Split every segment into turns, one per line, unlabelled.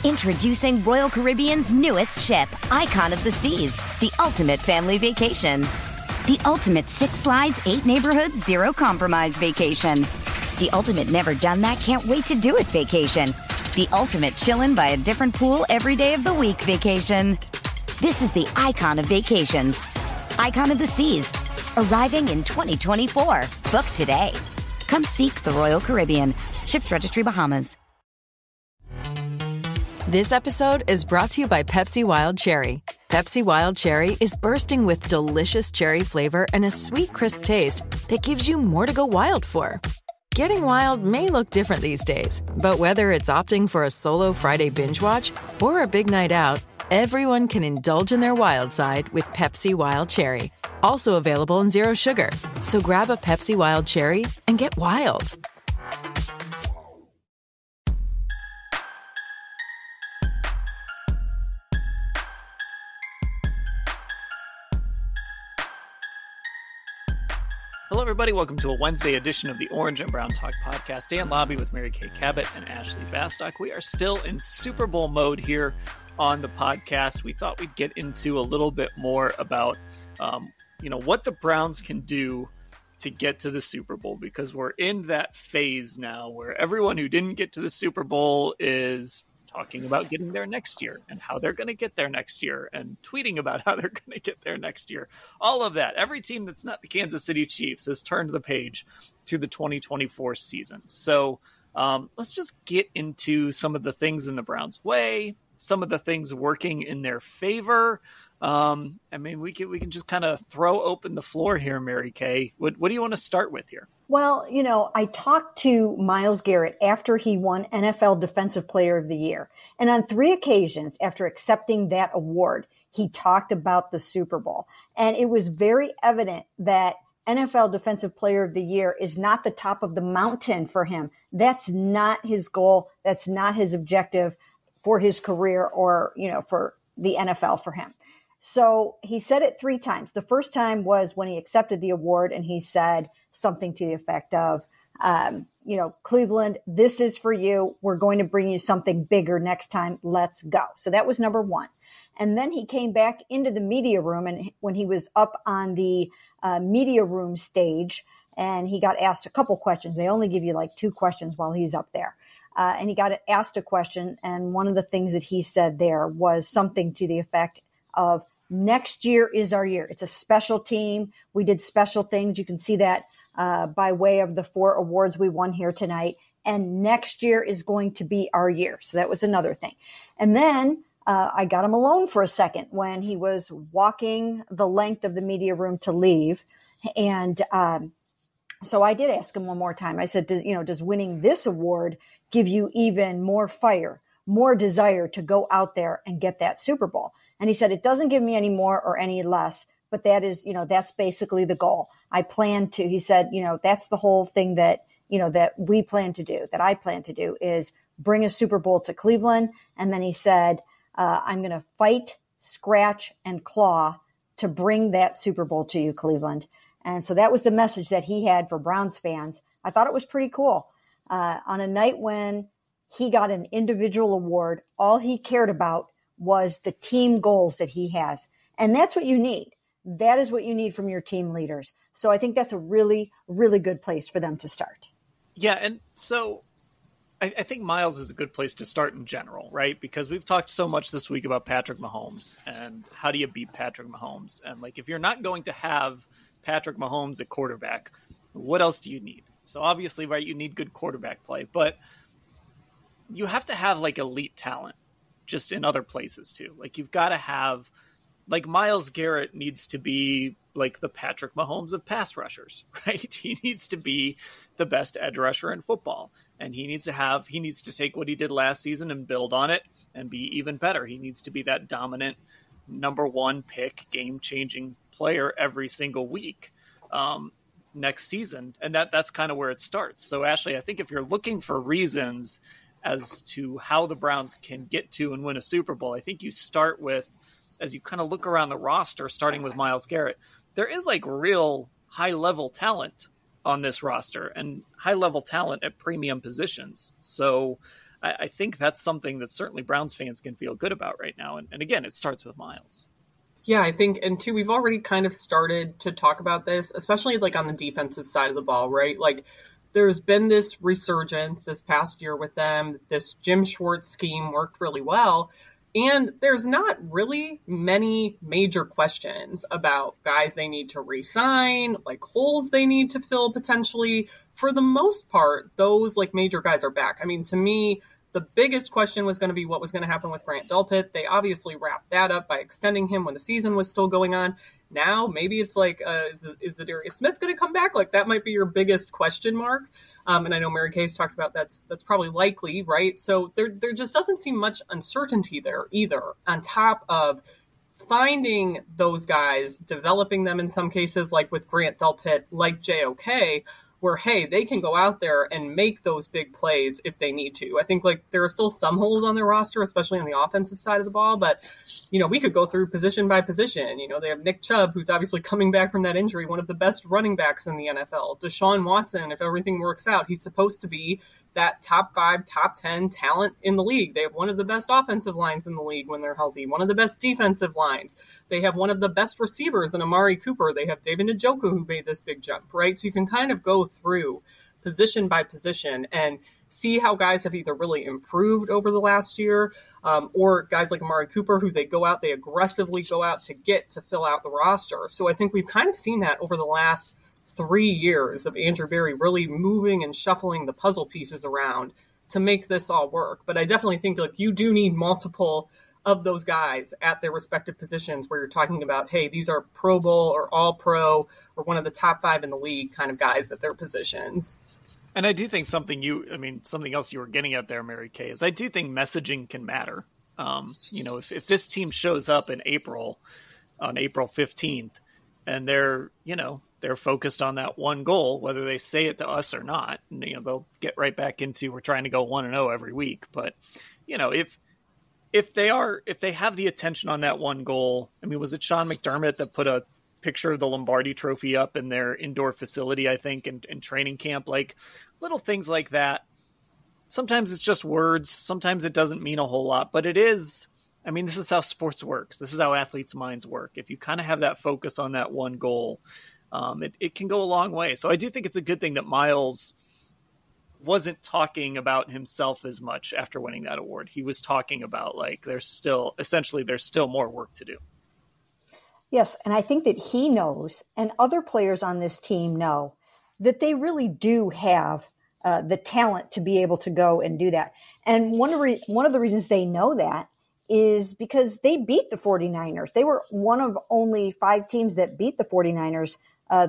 Introducing Royal Caribbean's newest ship, Icon of the Seas, the ultimate family vacation. The ultimate 6 slides, 8 neighborhoods, 0 compromise vacation. The ultimate never done that, can't wait to do it vacation. The ultimate chillin' by a different pool every day of the week vacation. This is the Icon of vacations. Icon of the Seas, arriving in 2024. Book today. Come seek the Royal Caribbean. Ships Registry, Bahamas.
This episode is brought to you by Pepsi Wild Cherry. Pepsi Wild Cherry is bursting with delicious cherry flavor and a sweet, crisp taste that gives you more to go wild for. Getting wild may look different these days, but whether it's opting for a solo Friday binge watch or a big night out, everyone can indulge in their wild side with Pepsi Wild Cherry. Also available in 0 sugar. So grab a Pepsi Wild Cherry and get wild.
Hello, everybody. Welcome to a Wednesday edition of the Orange and Brown Talk podcast. Dan Labbe with Kay Cabot and Ashley Bastock. We are still in Super Bowl mode here on the podcast. We thought we'd get into a little bit more about, what the Browns can do to get to the Super Bowl, because we're in that phase now where everyone who didn't get to the Super Bowl is talking about getting there next year and how they're going to get there next year and tweeting about how they're going to get there next year. All of that. Every team that's not the Kansas City Chiefs has turned the page to the 2024 season. So let's just get into some of the things in the Browns' way, some of the things working in their favor. We can just kind of throw open the floor here, Mary Kay. What do you want to start with here?
Well, I talked to Myles Garrett after he won NFL Defensive Player of the Year. And on 3 occasions after accepting that award, he talked about the Super Bowl. And it was very evident that NFL Defensive Player of the Year is not the top of the mountain for him. That's not his goal. That's not his objective for his career or, for the NFL for him. So he said it 3 times. The first time was when he accepted the award, and he said something to the effect of, Cleveland, this is for you. We're going to bring you something bigger next time. Let's go. So that was number 1. And then he came back into the media room, and when he was up on the media room stage, and he got asked a couple questions. They only give you like 2 questions while he's up there. And he got asked a question, and one of the things that he said there was something to the effect of, next year is our year. It's a special team. We did special things. You can see that by way of the 4 awards we won here tonight. And next year is going to be our year. So that was another thing. And then I got him alone for a second when he was walking the length of the media room to leave. And so I did ask him one more time. I said, does winning this award give you even more fire, more desire to go out there and get that Super Bowl? And he said, it doesn't give me any more or any less, but that is, that's basically the goal. He said, that's the whole thing that, that we plan to do, that I plan to do, is bring a Super Bowl to Cleveland. And then he said, I'm going to fight, scratch, and claw to bring that Super Bowl to you, Cleveland. And so that was the message that he had for Browns fans. I thought it was pretty cool. On a night when he got an individual award, all he cared about was the team goals that he has. And that's what you need. That is what you need from your team leaders. So I think that's a really, really good place for them to start.
Yeah. And so I think Myles is a good place to start in general, right? Because we've talked so much this week about Patrick Mahomes and how do you beat Patrick Mahomes? And if you're not going to have Patrick Mahomes at quarterback, what else do you need? So obviously, right, you need good quarterback play, but you have to have elite talent just in other places too. You've got to have, Myles Garrett needs to be the Patrick Mahomes of pass rushers, right? He needs to be the best edge rusher in football. And he needs to take what he did last season and build on it and be even better. He needs to be that dominant number 1 pick, game-changing player every single week next season. And that's kind of where it starts. So Ashley, I think if you're looking for reasons as to how the Browns can get to and win a Super Bowl, I think you start with, as you kind of look around the roster, starting with Myles Garrett, there is real high-level talent on this roster and high-level talent at premium positions. So I think that's something that certainly Browns fans can feel good about right now. And again, it starts with Myles.
Yeah, I think, and two, we've already kind of started to talk about this, especially like on the defensive side of the ball, right? Like there's been this resurgence this past year with them. This Jim Schwartz scheme worked really well. And there's not really many major questions about guys they need to re-sign, like holes they need to fill potentially. For the most part, those like major guys are back. I mean, to me, the biggest question was going to be what was going to happen with Grant Delpit. They obviously wrapped that up by extending him when the season was still going on. Now, maybe it's like, is Darius Smith going to come back? Like that might be your biggest question mark. And I know Mary Kay's talked about that's probably likely, right? So there just doesn't seem much uncertainty there either, on top of finding those guys, developing them in some cases, like with Grant Delpit, like JOK, where, hey, they can go out there and make those big plays if they need to. I think like there are still some holes on their roster, especially on the offensive side of the ball. But, we could go through position by position. They have Nick Chubb, who's obviously coming back from that injury, one of the best running backs in the NFL. Deshaun Watson, if everything works out, he's supposed to be that top 5, top 10 talent in the league. They have one of the best offensive lines in the league when they're healthy, one of the best defensive lines. They have one of the best receivers in Amari Cooper. They have David Njoku, who made this big jump, right? So you can kind of go through position by position and see how guys have either really improved over the last year, or guys like Amari Cooper, who they aggressively go out to get to fill out the roster. So I think we've kind of seen that over the last 3 years of Andrew Berry really moving and shuffling the puzzle pieces around to make this all work. But I definitely think like you do need multiple of those guys at their respective positions where you're talking about, hey, these are Pro Bowl or All Pro or one of the top 5 in the league kind of guys at their positions.
And I do think something else you were getting at there, Mary Kay, is I do think messaging can matter. If this team shows up in April, on April 15th, and they're focused on that one goal, whether they say it to us or not, and, they'll get right back into, we're trying to go 1-0 every week. But, if they have the attention on that one goal, I mean, was it Sean McDermott that put a picture of the Lombardi Trophy up in their indoor facility, I think, in training camp? Like little things like that. Sometimes it's just words. Sometimes it doesn't mean a whole lot, but it is. I mean, this is how sports works. This is how athletes' minds work. If you kind of have that focus on that one goal, it can go a long way. So I do think it's a good thing that Myles wasn't talking about himself as much after winning that award. He was talking about like there's still more work to do.
Yes, and I think that he knows, and other players on this team know, that they really do have the talent to be able to go and do that. And one of the reasons they know that is because they beat the 49ers. They were one of only 5 teams that beat the 49ers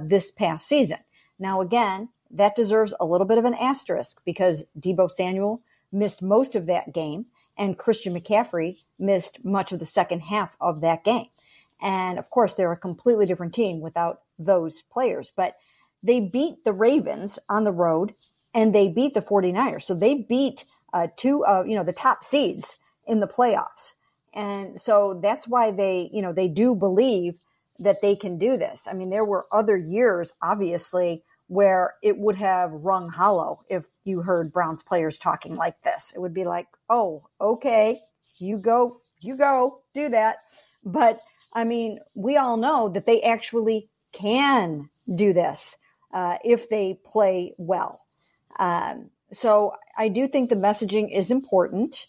this past season. Now, again, that deserves a little bit of an asterisk because Deebo Samuel missed most of that game and Christian McCaffrey missed much of the second half of that game. And of course, they're a completely different team without those players. But they beat the Ravens on the road and they beat the 49ers. So they beat 2 of the top seeds in the playoffs. And so that's why they do believe that they can do this. I mean, there were other years, obviously, where it would have rung hollow if you heard Browns players talking like this. It would be like, oh, okay, you go, do that. But I mean, we all know that they actually can do this if they play well. So I do think the messaging is important.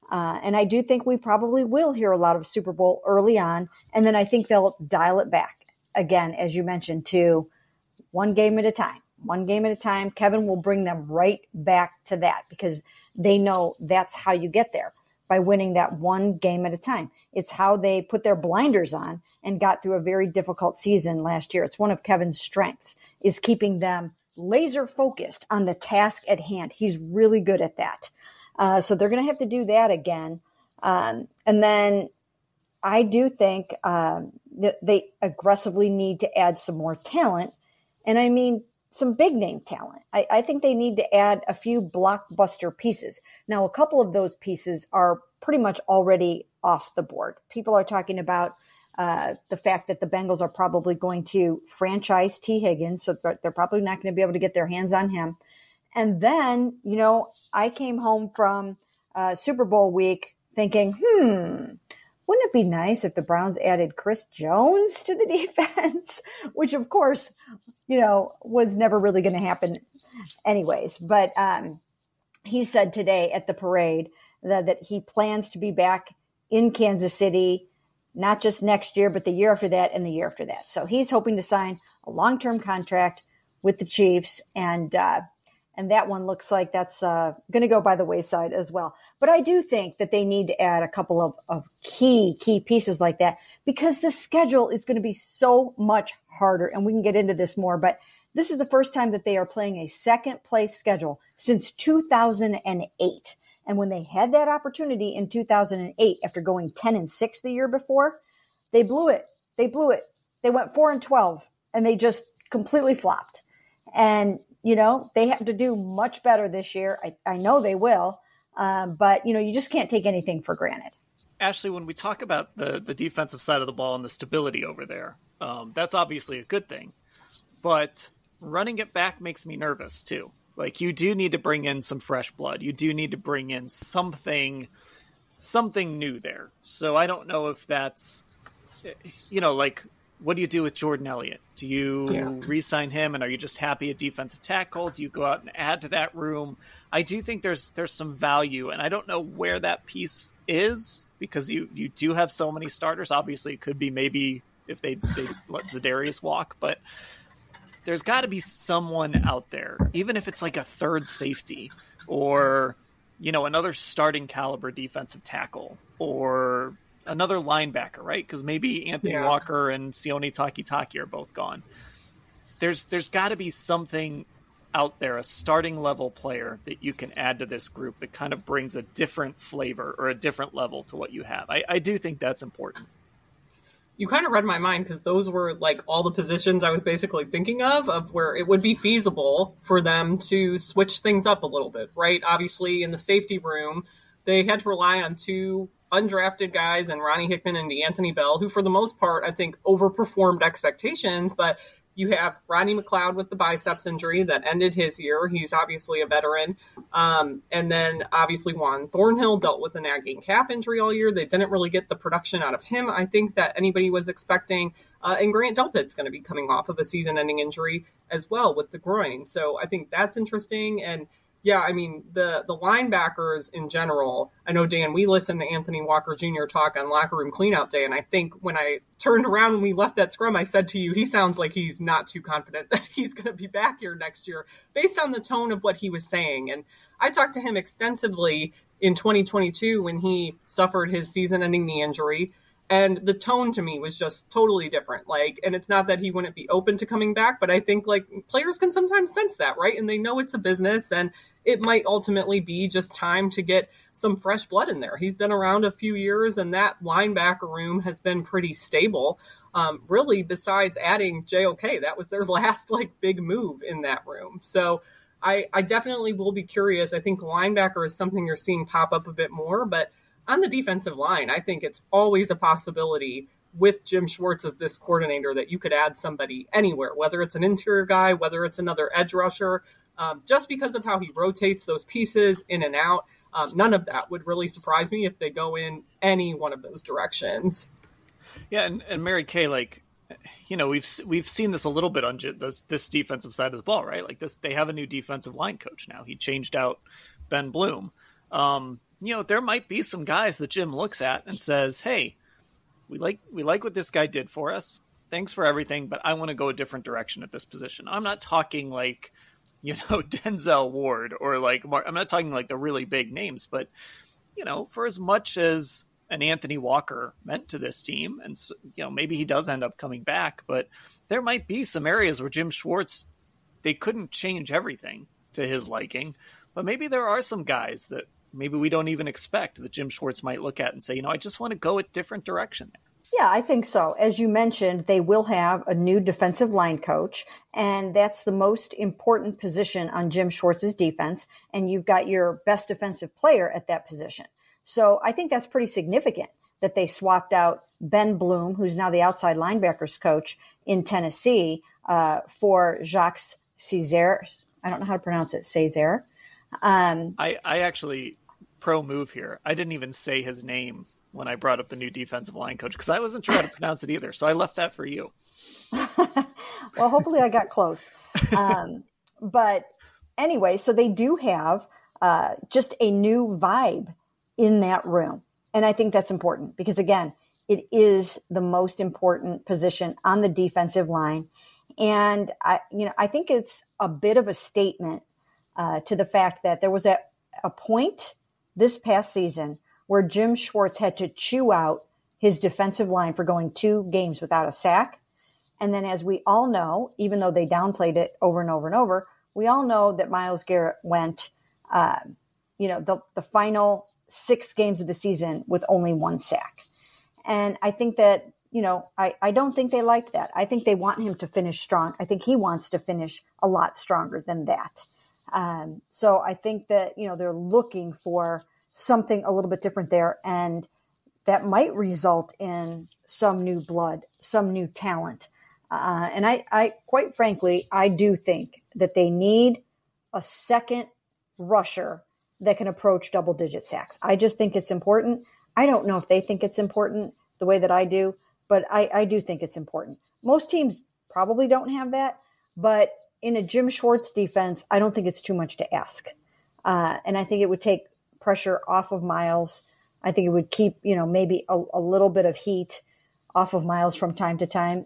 And I do think we probably will hear a lot of Super Bowl early on. And then I think they'll dial it back again, as you mentioned, to one game at a time. Kevin will bring them right back to that because they know that's how you get there, by winning that one game at a time. It's how they put their blinders on and got through a very difficult season last year. It's one of Kevin's strengths, is keeping them laser focused on the task at hand. He's really good at that. So they're going to have to do that again. And then I do think that they aggressively need to add some more talent. And I mean, some big name talent. I think they need to add a few blockbuster pieces. Now, a couple of those pieces are pretty much already off the board. People are talking about the fact that the Bengals are probably going to franchise T. Higgins, so they're probably not going to be able to get their hands on him. And then, I came home from Super Bowl week thinking, wouldn't it be nice if the Browns added Chris Jones to the defense? Which, of course, was never really going to happen anyways. But he said today at the parade that he plans to be back in Kansas City, not just next year, but the year after that and the year after that. So he's hoping to sign a long-term contract with the Chiefs, and that one looks like that's going to go by the wayside as well. But I do think that they need to add a couple of key pieces like that, because the schedule is going to be so much harder, and we can get into this more, but this is the first time that they are playing a second place schedule since 2008. And when they had that opportunity in 2008, after going 10-6 the year before, they blew it. They went 4-12, and they just completely flopped. And they have to do much better this year. I know they will, but you just can't take anything for granted.
Ashley, when we talk about the defensive side of the ball and the stability over there, that's obviously a good thing. But running it back makes me nervous too. Like, you do need to bring in some fresh blood. You do need to bring in something new there. So I don't know if that's, what do you do with Jordan Elliott? Do you re-sign him, and are you just happy at defensive tackle? Do you go out and add to that room? I do think there's some value, and I don't know where that piece is, because you do have so many starters. Obviously, it could be maybe if they let Zadarius walk, but there's got to be someone out there, even if it's like a third safety or, another starting caliber defensive tackle or another linebacker, right? Because maybe Anthony Walker and Sione Takitaki are both gone. There's got to be something out there, a starting level player that you can add to this group that kind of brings a different flavor or a different level to what you have. I do think that's important.
You kind of read my mind, because those were like all the positions I was basically thinking of where it would be feasible for them to switch things up a little bit, right? Obviously, in the safety room, they had to rely on two undrafted guys, and Ronnie Hickman and DeAnthony Bell, who for the most part, I think, overperformed expectations. But you have Rodney McLeod with the biceps injury that ended his year. He's obviously a veteran. And then obviously Juan Thornhill dealt with a nagging calf injury all year. They didn't really get the production out of him, I think, that anybody was expecting. And Grant Delpit's going to be coming off of a season-ending injury as well with the groin. So I think that's interesting. And yeah, I mean, the linebackers in general, I know, Dan, we listened to Anthony Walker Jr. talk on Locker Room Cleanout Day, and I think when I turned around when we left that scrum, I said to you, he sounds like he's not too confident that he's going to be back here next year, based on the tone of what he was saying. And I talked to him extensively in 2022 when he suffered his season-ending knee injury, and the tone to me was just totally different. Like, and it's not that he wouldn't be open to coming back, but I think like players can sometimes sense that, right? And they know it's a business, and it might ultimately be just time to get some fresh blood in there. He's been around a few years, and that linebacker room has been pretty stable. Really, besides adding JOK, that was their last like big move in that room. So I definitely will be curious. I think linebacker is something you're seeing pop up a bit more, but on the defensive line, I think it's always a possibility with Jim Schwartz as this coordinator that you could add somebody anywhere, whether it's an interior guy, whether it's another edge rusher, just because of how he rotates those pieces in and out. None of that would really surprise me if they go in any one of those directions.
Yeah, and Mary Kay, like, we've seen this a little bit on this defensive side of the ball, right? Like this, they have a new defensive line coach now. He changed out Ben Bloom. There might be some guys that Jim looks at and says, "Hey, we like what this guy did for us. Thanks for everything, but I want to go a different direction at this position." I'm not talking like, Denzel Ward or like I'm not talking like the really big names, but for as much as an Anthony Walker meant to this team, and maybe he does end up coming back, but there might be some areas where Jim Schwartz, they couldn't change everything to his liking, but maybe there are some guys that maybe we don't even expect that Jim Schwartz might look at and say, I just want to go a different direction there.
Yeah, I think so. As you mentioned, they will have a new defensive line coach, and that's the most important position on Jim Schwartz's defense. And you've got your best defensive player at that position. So I think that's pretty significant that they swapped out Ben Bloom, who's now the outside linebackers coach in Tennessee, for Jacques Césaire. I don't know how to pronounce it. Césaire.
I actually pro move here. I didn't even say his name when I brought up the new defensive line coach because I wasn't sure how to pronounce it either. So I left that for you.
Well, hopefully I got close. But anyway, so they do have just a new vibe in that room. And I think that's important because, again, it is the most important position on the defensive line. And I think it's a bit of a statement to the fact that there was a point this past season where Jim Schwartz had to chew out his defensive line for going 2 games without a sack. And then, as we all know, even though they downplayed it over and over and over, we all know that Myles Garrett went, the final 6 games of the season with only 1 sack. And I think that, I don't think they liked that. I think they want him to finish strong. I think he wants to finish a lot stronger than that. So I think that, they're looking for something a little bit different there. And that might result in some new blood, some new talent. And I quite frankly, I do think that they need a second rusher that can approach double-digit sacks. I just think it's important. I don't know if they think it's important the way that I do, but I do think it's important. Most teams probably don't have that, but in a Jim Schwartz defense, I don't think it's too much to ask. And I think it would take pressure off of Myles. I think it would keep, maybe a little bit of heat off of Myles from time to time.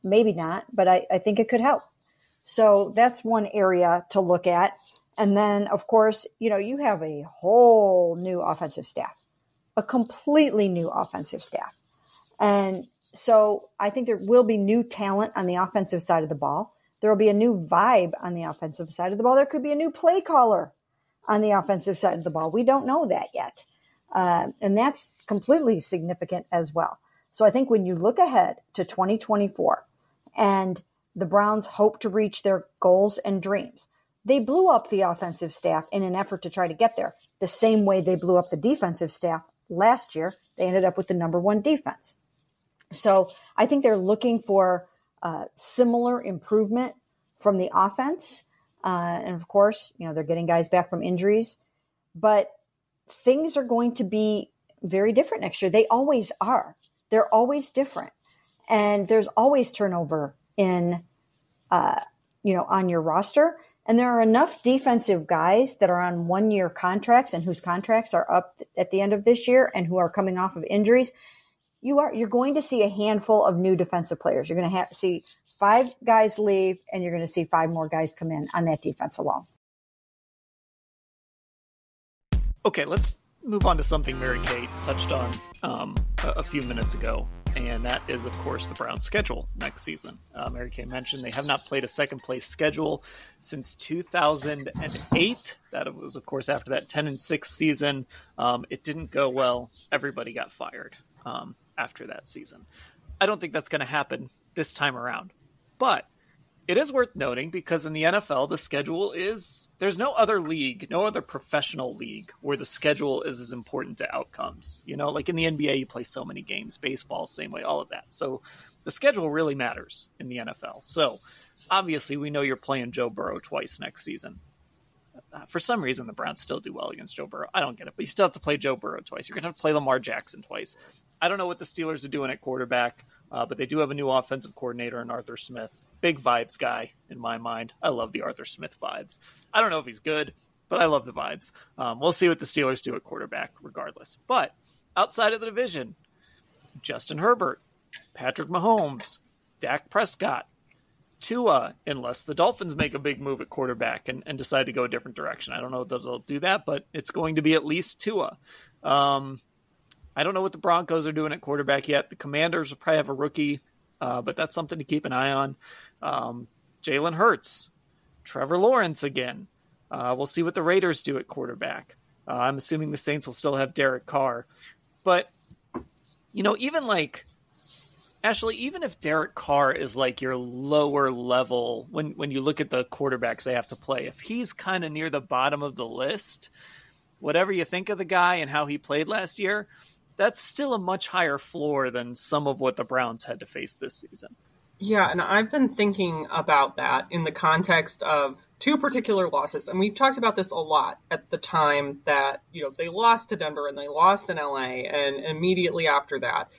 Maybe not, but I think it could help. So that's one area to look at. And then, of course, you have a whole new offensive staff, a completely new offensive staff. And so I think there will be new talent on the offensive side of the ball. There will be a new vibe on the offensive side of the ball. There could be a new play caller on the offensive side of the ball. We don't know that yet. And that's completely significant as well. So I think when you look ahead to 2024 and the Browns hope to reach their goals and dreams, they blew up the offensive staff in an effort to try to get there. The same way they blew up the defensive staff last year, they ended up with the number 1 defense. So I think they're looking for similar improvement from the offense. And of course, they're getting guys back from injuries, but things are going to be very different next year. They always are. They're always different. And there's always turnover in, on your roster. And there are enough defensive guys that are on 1-year contracts and whose contracts are up at the end of this year and who are coming off of injuries. You're going to see a handful of new defensive players. You're going to see 5 guys leave, and you're going to see 5 more guys come in on that defense alone.
Okay, let's move on to something Mary Kay touched on a few minutes ago, and that is, of course, the Browns' schedule next season. Mary Kay mentioned they have not played a second-place schedule since 2008. That was, of course, after that 10-6 season. It didn't go well. Everybody got fired after that season. I don't think that's going to happen this time around, but it is worth noting because in the NFL, the schedule there's no other league, no other professional league where the schedule is as important to outcomes. Like in the NBA, you play so many games, baseball, same way, all of that. So the schedule really matters in the NFL. So obviously we know you're playing Joe Burrow twice next season. For some reason, the Browns still do well against Joe Burrow. I don't get it, but you still have to play Joe Burrow twice. You're going to have to play Lamar Jackson twice. I don't know what the Steelers are doing at quarterback, but they do have a new offensive coordinator in Arthur Smith. Big vibes guy in my mind. I love the Arthur Smith vibes. I don't know if he's good, but I love the vibes. We'll see what the Steelers do at quarterback regardless. But outside of the division, Justin Herbert, Patrick Mahomes, Dak Prescott, Tua, unless the Dolphins make a big move at quarterback and decide to go a different direction. I don't know if they'll do that, but it's going to be at least Tua. I don't know what the Broncos are doing at quarterback yet. The Commanders will probably have a rookie, but that's something to keep an eye on. Jalen Hurts, Trevor Lawrence again. We'll see what the Raiders do at quarterback. I'm assuming the Saints will still have Derek Carr. But, even Ashley, even if Derek Carr is like your lower level, when you look at the quarterbacks they have to play, if he's kind of near the bottom of the list, whatever you think of the guy and how he played last year, that's still a much higher floor than some of what the Browns had to face this season.
Yeah, and I've been thinking about that in the context of two particular losses, and we've talked about this a lot at the time that, they lost to Denver and they lost in LA and immediately after that.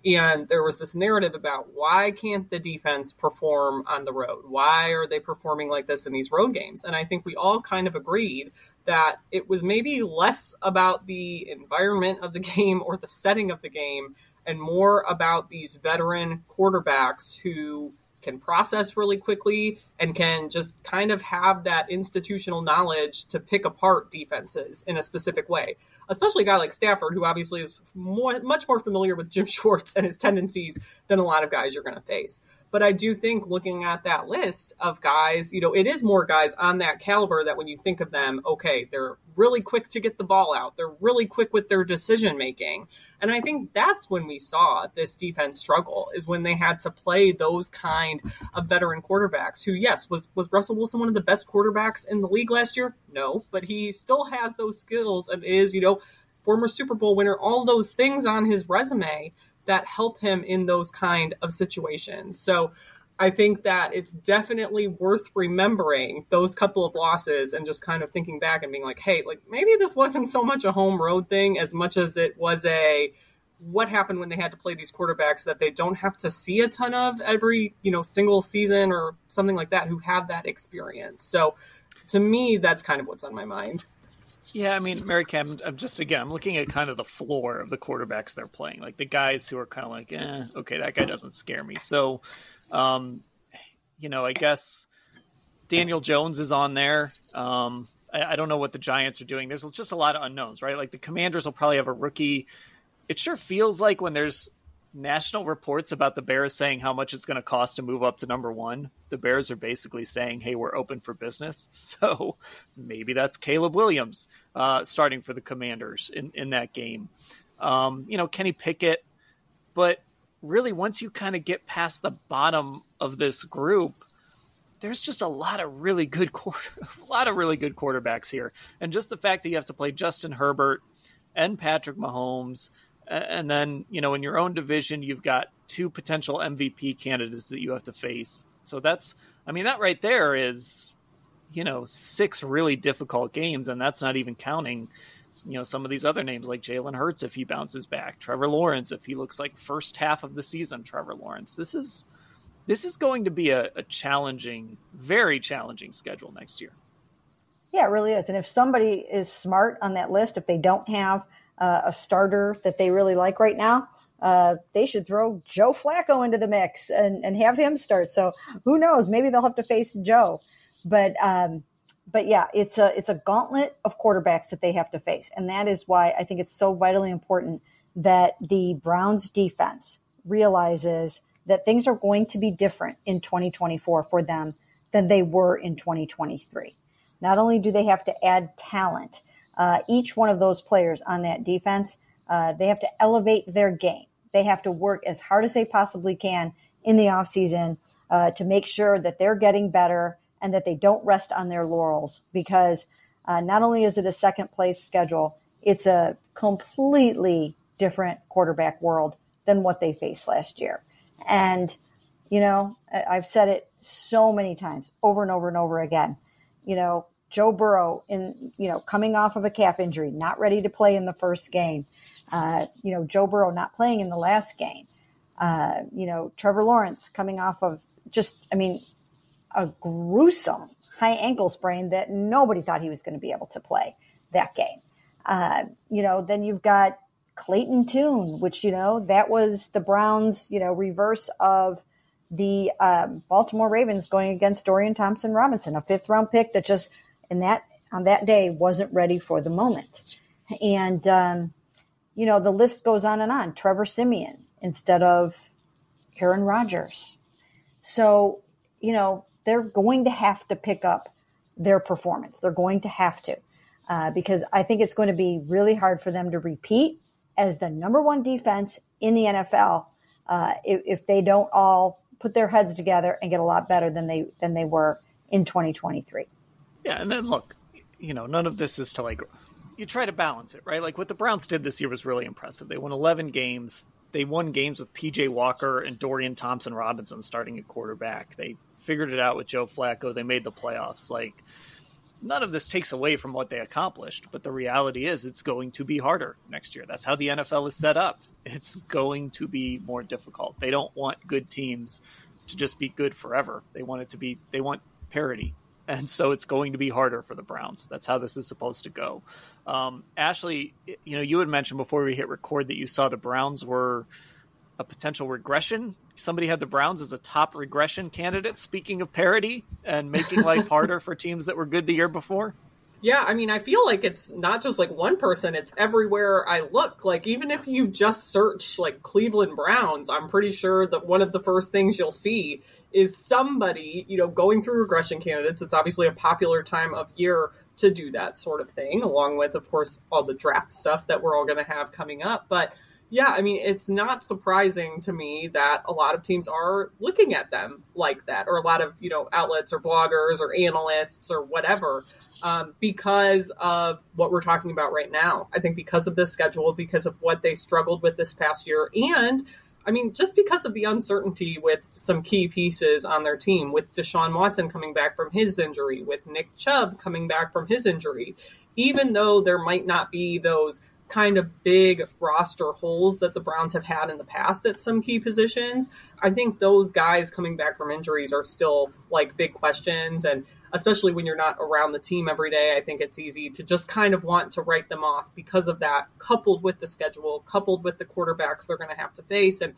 And there was this narrative about why can't the defense perform on the road? Why are they performing like this in these road games? And I think we all kind of agreed that it was maybe less about the environment of the game or the setting of the game and more about these veteran quarterbacks who can process really quickly and can just kind of have that institutional knowledge to pick apart defenses in a specific way. Especially a guy like Stafford, who obviously is much more familiar with Jim Schwartz and his tendencies than a lot of guys you're going to face. But I do think looking at that list of guys, it is more guys on that caliber that when you think of them, okay, they're really quick to get the ball out. They're really quick with their decision making. And I think that's when we saw this defense struggle, is when they had to play those kind of veteran quarterbacks who, yes, was Russell Wilson one of the best quarterbacks in the league last year? No, but he still has those skills and is, former Super Bowl winner, all those things on his resume that help him in those kind of situations. So I think that it's definitely worth remembering those couple of losses and just kind of thinking back and being like, hey, maybe this wasn't so much a home road thing as much as it was what happened when they had to play these quarterbacks that they don't have to see a ton of every, single season or something like that, who have that experience. So to me, that's kind of what's on my mind.
Yeah, I mean, Mary Cam, I'm looking at kind of the floor of the quarterbacks they're playing, like the guys who are kind of like, okay, that guy doesn't scare me. So, I guess Daniel Jones is on there. I don't know what the Giants are doing. There's just a lot of unknowns, right? Like the Commanders will probably have a rookie. It sure feels like when there's national reports about the Bears saying how much it's going to cost to move up to number one, the Bears are basically saying, hey, we're open for business. So maybe that's Caleb Williams starting for the Commanders in that game. Kenny Pickett. But really, once you kind of get past the bottom of this group, there's just a lot of really good quarterbacks here. And just the fact that you have to play Justin Herbert and Patrick Mahomes, and then, in your own division, you've got two potential MVP candidates that you have to face. So that right there is, 6 really difficult games. And that's not even counting, some of these other names like Jalen Hurts, if he bounces back, Trevor Lawrence, if he looks like first half of the season, Trevor Lawrence. This is going to be a challenging, very challenging schedule next year.
Yeah, it really is. And if somebody is smart on that list, if they don't have a starter that they really like right now, they should throw Joe Flacco into the mix and have him start. So who knows? Maybe they'll have to face Joe. But yeah, it's a gauntlet of quarterbacks that they have to face. And that is why I think it's so vitally important that the Browns defense realizes that things are going to be different in 2024 for them than they were in 2023. Not only do they have to add talent, each one of those players on that defense, they have to elevate their game. They have to work as hard as they possibly can in the offseason to make sure that they're getting better and that they don't rest on their laurels, because not only is it a second place schedule, it's a completely different quarterback world than what they faced last year. And, I've said it so many times over and over and over again, Joe Burrow coming off of a calf injury, not ready to play in the first game. Joe Burrow not playing in the last game. Trevor Lawrence coming off of a gruesome high ankle sprain that nobody thought he was going to be able to play that game. Then you've got Clayton Tune, which, that was the Browns, reverse of the Baltimore Ravens going against Dorian Thompson-Robinson, a 5th-round pick that just on that day wasn't ready for the moment. And, the list goes on and on. Trevor Siemian instead of Aaron Rodgers. So, they're going to have to pick up their performance. They're going to have to, because I think it's going to be really hard for them to repeat as the number one defense in the NFL if they don't all put their heads together and get a lot better than they were in 2023.
Yeah, and then look, none of this is to you try to balance it, right? Like what the Browns did this year was really impressive. They won 11 games. They won games with P.J. Walker and Dorian Thompson-Robinson starting at quarterback. They figured it out with Joe Flacco. They made the playoffs. Like, none of this takes away from what they accomplished, but the reality is it's going to be harder next year. That's how the NFL is set up. It's going to be more difficult. They don't want good teams to just be good forever. They want parity. And so it's going to be harder for the Browns. That's how this is supposed to go. Ashley, you had mentioned before we hit record that you saw the Browns were a potential regression. Somebody had the Browns as a top regression candidate, speaking of parity and making life harder for teams that were good the year before.
Yeah, I mean, I feel like it's not just like one person, it's everywhere I look. Like, even if you just search like Cleveland Browns, I'm pretty sure that one of the first things you'll see is somebody, going through regression candidates. It's obviously a popular time of year to do that sort of thing, along with, of course, all the draft stuff that we're all going to have coming up. But yeah, I mean, it's not surprising to me that a lot of teams are looking at them like that, or a lot of, outlets or bloggers or analysts or whatever, because of what we're talking about right now. I think because of this schedule, because of what they struggled with this past year, and I mean, just because of the uncertainty with some key pieces on their team, with Deshaun Watson coming back from his injury, with Nick Chubb coming back from his injury, even though there might not be those kind of big roster holes that the Browns have had in the past at some key positions, I think those guys coming back from injuries are still like big questions. And especially when you're not around the team every day, I think it's easy to just kind of want to write them off because of that, coupled with the schedule, coupled with the quarterbacks they're going to have to face. And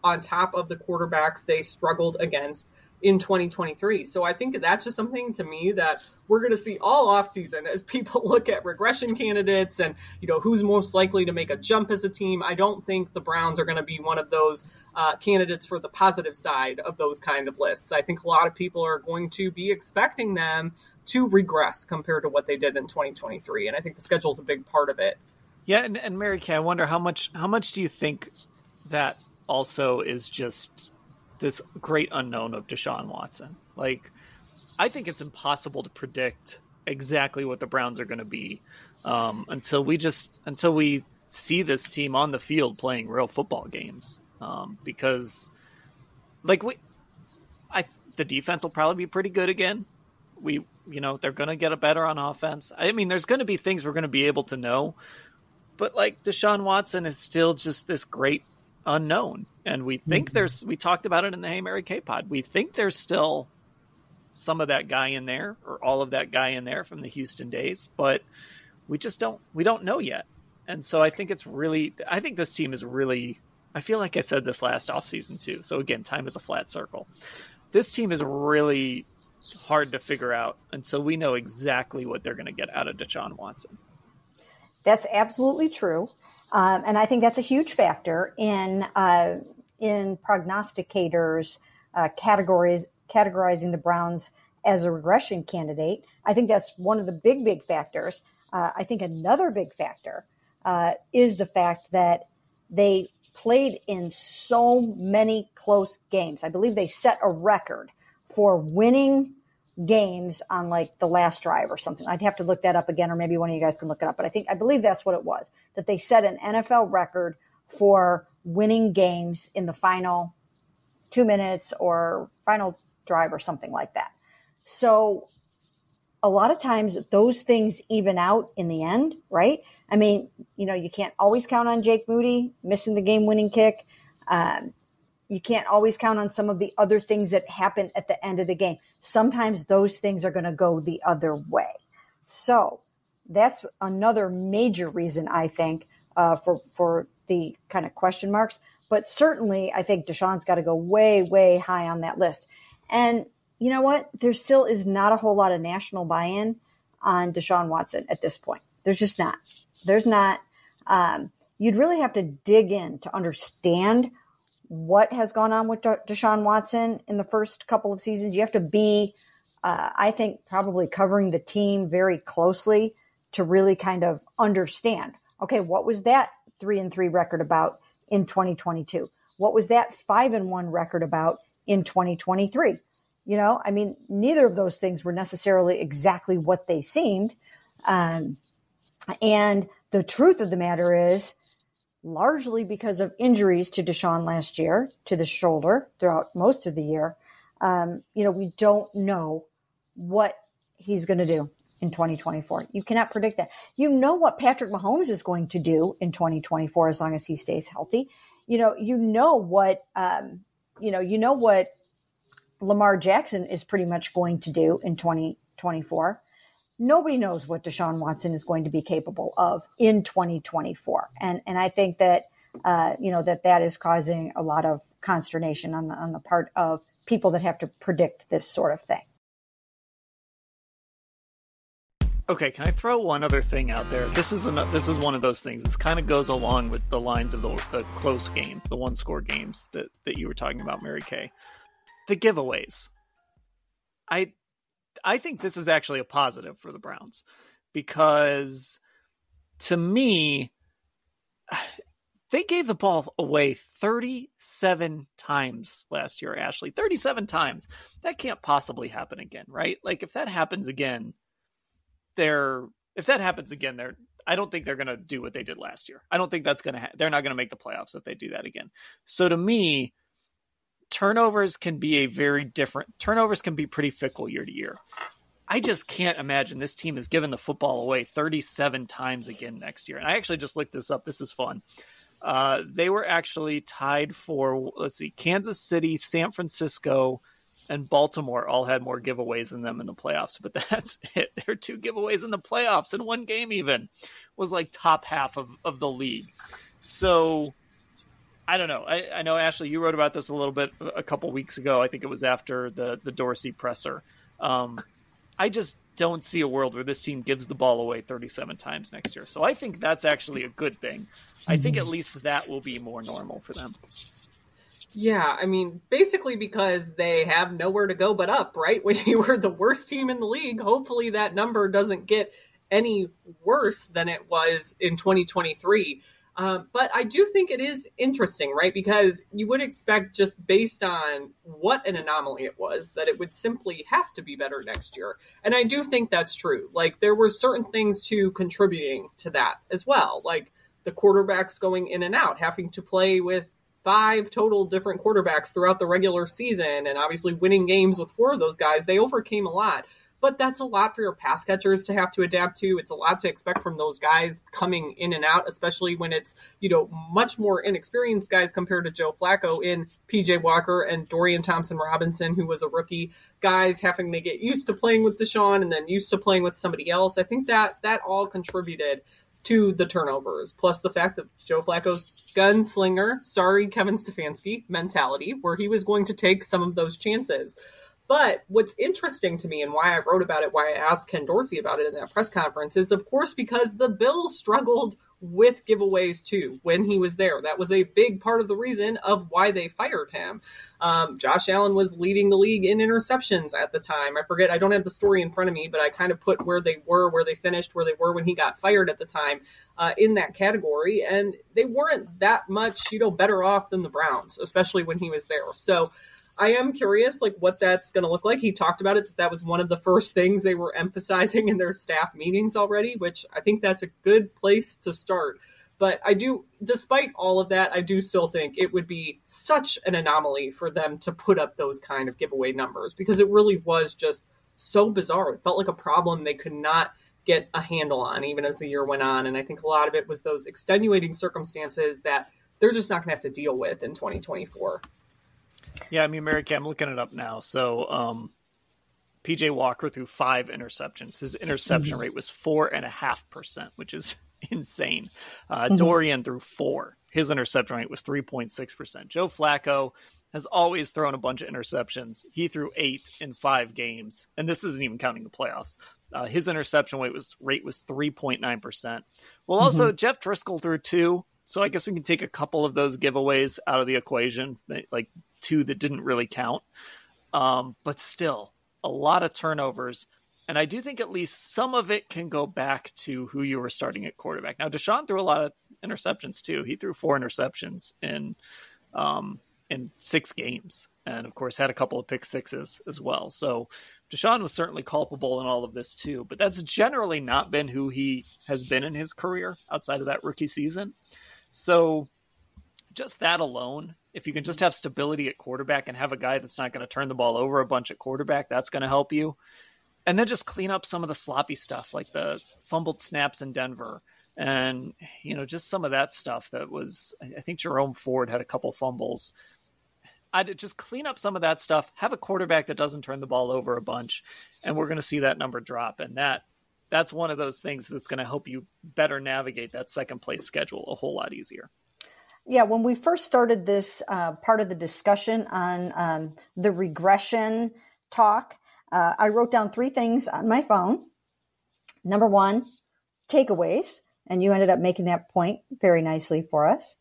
on top of the quarterbacks they struggled against in 2023. So I think that's just something to me that we're going to see all offseason as people look at regression candidates and, who's most likely to make a jump as a team. I don't think the Browns are going to be one of those candidates for the positive side of those kind of lists. I think a lot of people are going to be expecting them to regress compared to what they did in 2023. And I think the schedule is a big part of it.
Yeah. And Mary Kay, I wonder how much do you think that also is just this great unknown of Deshaun Watson? Like, I think it's impossible to predict exactly what the Browns are going to be until we see this team on the field playing real football games. Because the defense will probably be pretty good again. They're going to get better on offense. I mean, there's going to be things we're going to be able to know, but like Deshaun Watson is still just this great unknown. And we think we talked about it in the Hey Mary Kay pod. We think there's still some of that guy in there, or all of that guy in there from the Houston days, but we don't know yet. And so I think this team is really, I feel like I said this last offseason too. So again, time is a flat circle. This team is really hard to figure out until we know exactly what they're going to get out of Deshaun Watson.
That's absolutely true. And I think that's a huge factor in prognosticators categorizing the Browns as a regression candidate. I think that's one of the big factors. I think another big factor is the fact that they played in so many close games. I believe they set a record for winning games on like the last drive or something. I'd have to look that up again, or maybe one of you guys can look it up. But I believe that's what it was, that they set an NFL record for winning games in the final 2 minutes or final drive or something like that. So a lot of times those things even out in the end, right? I mean, you can't always count on Jake Moody missing the game-winning kick. You can't always count on some of the other things that happen at the end of the game. Sometimes those things are going to go the other way. So that's another major reason, I think, for the kind of question marks. But certainly, I think Deshaun's got to go way, way high on that list. And you know what? There still is not a whole lot of national buy-in on Deshaun Watson at this point. There's just not. There's not. You'd really have to dig in to understand what has gone on with Deshaun Watson in the first couple of seasons. You have to be, I think, probably covering the team very closely to really kind of understand, okay, what was that 3-3 record about in 2022? What was that 5-1 record about in 2023? I mean, neither of those things were necessarily exactly what they seemed. And the truth of the matter is, largely because of injuries to Deshaun last year, to the shoulder throughout most of the year, We don't know what he's going to do in 2024. You cannot predict that. You know what Patrick Mahomes is going to do in 2024 as long as he stays healthy. You know what Lamar Jackson is pretty much going to do in 2024. Nobody knows what Deshaun Watson is going to be capable of in 2024. And I think that, that is causing a lot of consternation on the part of people that have to predict this sort of thing.
Okay, can I throw one other thing out there? This is one of those things. This kind of goes along with the lines of the close games, the one-score games that you were talking about, Mary Kay. The giveaways. I think this is actually a positive for the Browns because, to me, they gave the ball away 37 times last year, Ashley. 37 times. That can't possibly happen again, right? Like, if that happens again, I don't think they're going to do what they did last year. I don't think that's going to they're not going to make the playoffs if they do that again. So to me, turnovers can be pretty fickle year to year. I just can't imagine this team has given the football away 37 times again next year. And I actually just looked this up. This is fun. They were actually tied for, Kansas City, San Francisco, and Baltimore all had more giveaways than them in the playoffs, but that's it. Their 2 giveaways in the playoffs in one game even was like top half of the league. So I don't know. I know, Ashley, you wrote about this a little bit a couple weeks ago. I think it was after the Dorsey presser. I just don't see a world where this team gives the ball away 37 times next year. So I think that's actually a good thing. I think at least that will be more normal for them.
Yeah, I mean, basically because they have nowhere to go but up, right? When you were the worst team in the league, hopefully that number doesn't get any worse than it was in 2023. But I do think it is interesting, right? Because you would expect, just based on what an anomaly it was, that it would simply have to be better next year. And I do think that's true. Like, there were certain things to contributing to that as well. Like the quarterbacks going in and out, having to play with 5 total different quarterbacks throughout the regular season, and obviously winning games with 4 of those guys. They overcame a lot. But that's a lot for your pass catchers to have to adapt to. It's a lot to expect from those guys coming in and out, especially when it's, much more inexperienced guys compared to Joe Flacco in PJ Walker and Dorian Thompson-Robinson, who was a rookie. Guys having to get used to playing with Deshaun and then used to playing with somebody else. I think that all contributed to the turnovers, plus the fact that Joe Flacco's gunslinger, sorry Kevin Stefanski mentality, where he was going to take some of those chances. But what's interesting to me, and why I wrote about it, why I asked Ken Dorsey about it in that press conference, is of course because the Bills struggled with giveaways too when he was there. That was a big part of the reason of why they fired him. Josh Allen was leading the league in interceptions at the time. I forget, I don't have the story in front of me, but I kind of put where they were, where they finished, where they were when he got fired at the time in that category. And they weren't that much, better off than the Browns, especially when he was there. So I am curious, what that's going to look like. He talked about it. That was one of the first things they were emphasizing in their staff meetings already, which I think that's a good place to start. But despite all of that, I do still think it would be such an anomaly for them to put up those kind of giveaway numbers, because it really was just so bizarre. It felt like a problem they could not get a handle on, even as the year went on. And I think a lot of it was those extenuating circumstances that they're just not going to have to deal with in 2024.
Yeah, I mean, Mary Kay, I'm looking it up now. So PJ Walker threw 5 interceptions. His interception rate was 4.5%, which is insane. Dorian threw 4. His interception rate was 3.6%. Joe Flacco has always thrown a bunch of interceptions. He threw 8 in 5 games, and this isn't even counting the playoffs. His interception rate was 3.9%. Well, also, Jeff Driscoll threw 2. So I guess we can take a couple of those giveaways out of the equation, like 2 that didn't really count. But still, a lot of turnovers. And I do think at least some of it can go back to who you were starting at quarterback. Now, Deshaun threw a lot of interceptions too. He threw 4 interceptions in 6 games. And of course had a couple of pick sixes as well. So Deshaun was certainly culpable in all of this too, but that's generally not been who he has been in his career outside of that rookie season. So just that alone, if you can just have stability at quarterback and have a guy that's not going to turn the ball over a bunch at quarterback, that's going to help you. And then just clean up some of the sloppy stuff, like the fumbled snaps in Denver. And, just some of that stuff that was, I think Jerome Ford had a couple fumbles. I'd just clean up some of that stuff, have a quarterback that doesn't turn the ball over a bunch, and we're going to see that number drop. And that's one of those things that's going to help you better navigate that second place schedule a whole lot easier.
Yeah, when we first started this part of the discussion on the regression talk, I wrote down 3 things on my phone. Number 1, takeaways. And you ended up making that point very nicely for us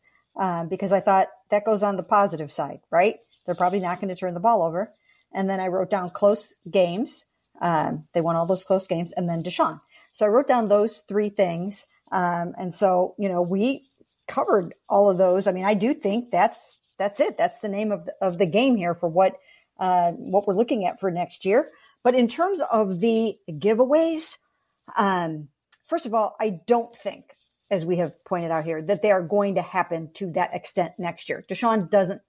because I thought that goes on the positive side, right? They're probably not going to turn the ball over. And then I wrote down close games. They won all those close games. And then Deshaun. So I wrote down those 3 things. And so, we covered all of those. I mean, I do think that's it. That's the name of the game here for what we're looking at for next year. But in terms of the giveaways, first of all, I don't think, as we have pointed out here, that they are going to happen to that extent next year. Deshaun doesn't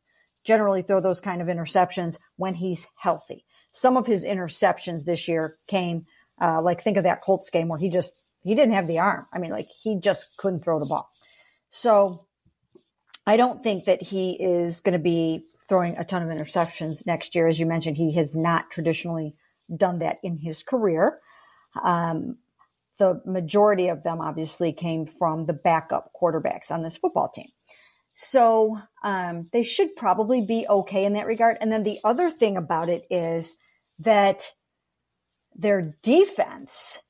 generally throw those kind of interceptions when he's healthy. Some of his interceptions this year came, think of that Colts game where he didn't have the arm. I mean, he just couldn't throw the ball. So I don't think that he is going to be throwing a ton of interceptions next year. As you mentioned, he has not traditionally done that in his career. The majority of them obviously came from the backup quarterbacks on this football team. So they should probably be okay in that regard. And then the other thing about it is that their defense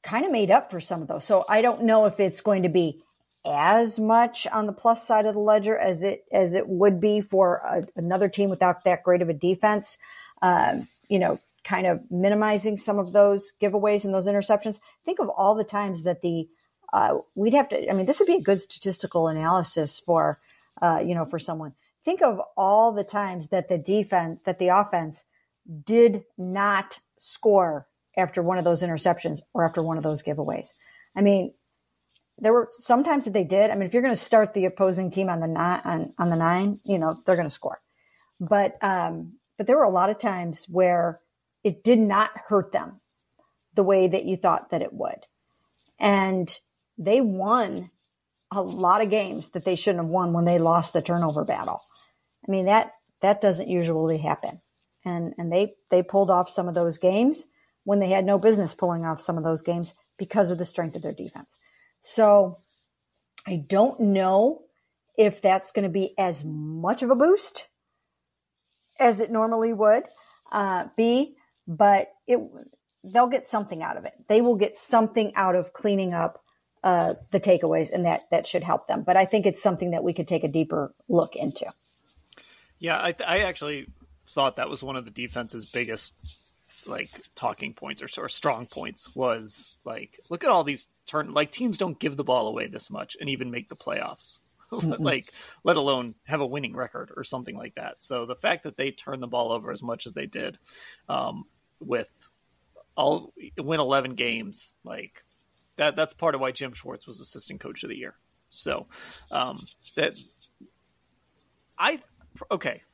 kind of made up for some of those. So I don't know if it's going to be as much on the plus side of the ledger as it would be for another team without that great of a defense. Kind of minimizing some of those giveaways and those interceptions. Think of all the times that we'd have to, this would be a good statistical analysis for someone. Think of all the times that the offense did not score after one of those interceptions or after one of those giveaways. I mean, there were some times that they did. I mean, if you're going to start the opposing team on the 9, they're going to score. But there were a lot of times where it did not hurt them the way that you thought that it would. And they won a lot of games that they shouldn't have won when they lost the turnover battle. I mean, that doesn't usually happen. And they pulled off some of those games when they had no business pulling off some of those games because of the strength of their defense. So I don't know if that's going to be as much of a boost as it normally would be. But they'll get something out of it. They will get something out of cleaning up the takeaways, and that should help them. But I think it's something that we could take a deeper look into.
Yeah, I actually thought that was one of the defense's biggest talking points or strong points was look at all these teams don't give the ball away this much and even make the playoffs. Let alone have a winning record or something like that. So the fact that they turned the ball over as much as they did, win 11 games, that's part of why Jim Schwartz was assistant coach of the year. So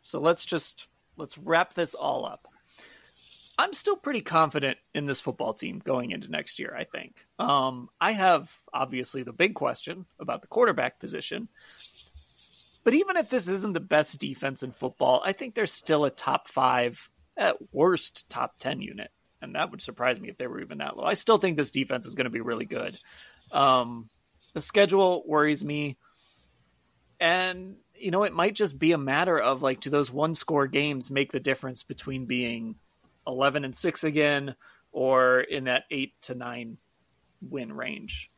so let's wrap this all up. I'm still pretty confident in this football team going into next year, I think. I have, obviously, the big question about the quarterback position. But even if this isn't the best defense in football, I think there's still a top 5, at worst, top 10 unit. And that would surprise me if they were even that low. I still think this defense is going to be really good. The schedule worries me. And, it might just be a matter of, do those one-score games make the difference between being 11-6 again, or in that 8-9 win range.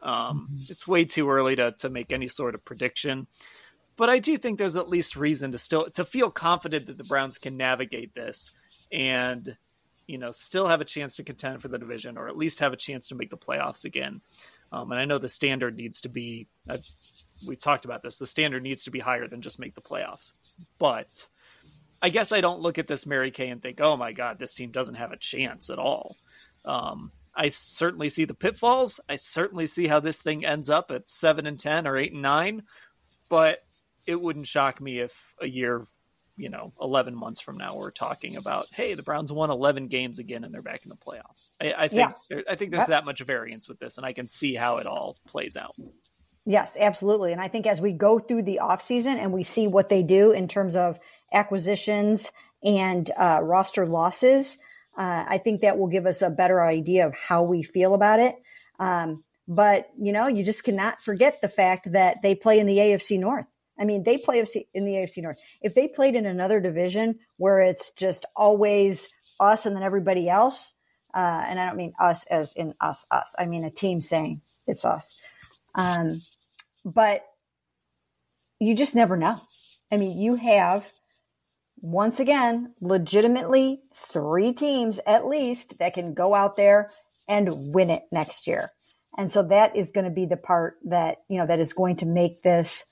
It's way too early to make any sort of prediction, but I do think there's at least reason to feel confident that the Browns can navigate this and, still have a chance to contend for the division, or at least have a chance to make the playoffs again. And I know the standard needs to be, we talked about this, the standard needs to be higher than just make the playoffs, but I guess I don't look at this Mary Kay and think, oh my God, this team doesn't have a chance at all. I certainly see the pitfalls. I certainly see how this thing ends up at 7-10 or 8-9, but it wouldn't shock me if a year, 11 months from now, we're talking about, hey, the Browns won 11 games again and they're back in the playoffs. I think there's that much variance with this, and I can see how it all plays out.
Yes, absolutely. And I think as we go through the offseason and we see what they do in terms of acquisitions and roster losses, I think that will give us a better idea of how we feel about it. But, you just cannot forget the fact that they play in the AFC North. I mean, they play in the AFC North. If they played in another division where it's just always us and then everybody else, and I don't mean us as in us, I mean a team saying it's us. But you just never know. I mean, you have, once again, legitimately 3 teams at least that can go out there and win it next year. And so that is going to be the part that, that is going to make this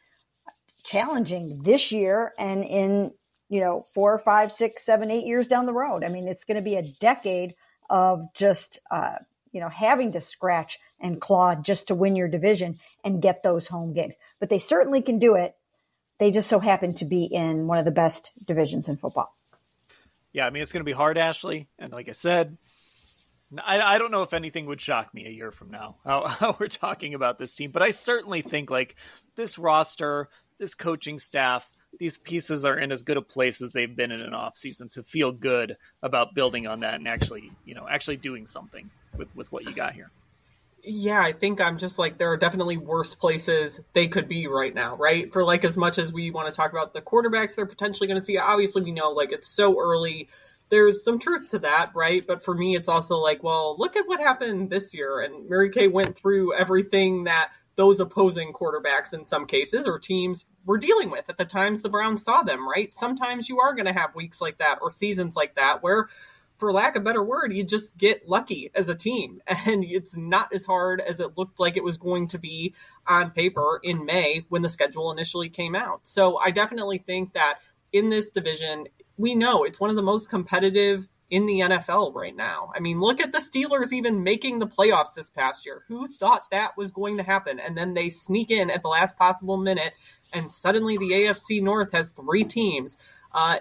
challenging this year and in, 4, 5, 6, 7, 8 years down the road. I mean, it's going to be a decade of just, having to scratch and claw just to win your division and get those home games. But they certainly can do it. They just so happen to be in one of the best divisions in football.
Yeah, I mean, it's going to be hard, Ashley. And like I said, I don't know if anything would shock me a year from now, how we're talking about this team. But I certainly think like this roster, this coaching staff, these pieces are in as good a place as they've been in an offseason to feel good about building on that and actually doing something with what you got here.
Yeah, I think I'm just like, there are definitely worse places they could be right now, right? For like, as much as we want to talk about the quarterbacks they're potentially going to see, obviously we know like it's so early. There's some truth to that, right? But for me, it's also like, well, look at what happened this year. And Mary Kay went through everything that those opposing quarterbacks in some cases or teams were dealing with at the times the Browns saw them, right? Sometimes you are going to have weeks like that or seasons like that where, for lack of a better word, you just get lucky as a team. And it's not as hard as it looked like it was going to be on paper in May when the schedule initially came out. So I definitely think that in this division, we know it's one of the most competitive in the NFL right now. I mean, look at the Steelers even making the playoffs this past year. Who thought that was going to happen? And then they sneak in at the last possible minute, and suddenly the AFC North has 3 teams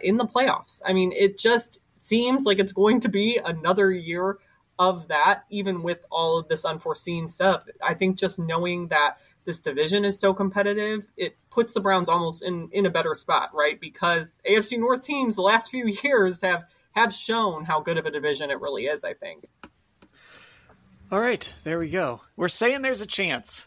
in the playoffs. I mean, it just seems like it's going to be another year of that, even with all of this unforeseen stuff. I think just knowing that this division is so competitive, it puts the Browns almost in a better spot, right? Because AFC North teams the last few years have shown how good of a division it really is, I think.
All right, there we go. We're saying there's a chance.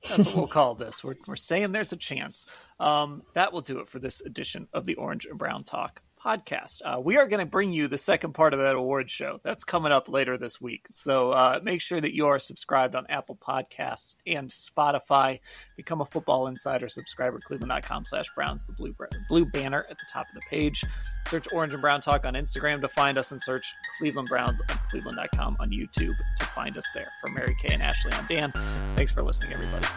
That's what we'll call this. We're saying there's a chance. That will do it for this edition of the Orange and Brown Talk podcast. We are going to bring you the second part of that awards show. That's coming up later this week. So make sure that you are subscribed on Apple Podcasts and Spotify. Become a Football Insider subscriber, cleveland.com/Browns, the blue banner at the top of the page. Search Orange and Brown Talk on Instagram to find us, and search Cleveland Browns on cleveland.com on YouTube to find us there. For Mary Kay and Ashley, I'm Dan. Thanks for listening, everybody.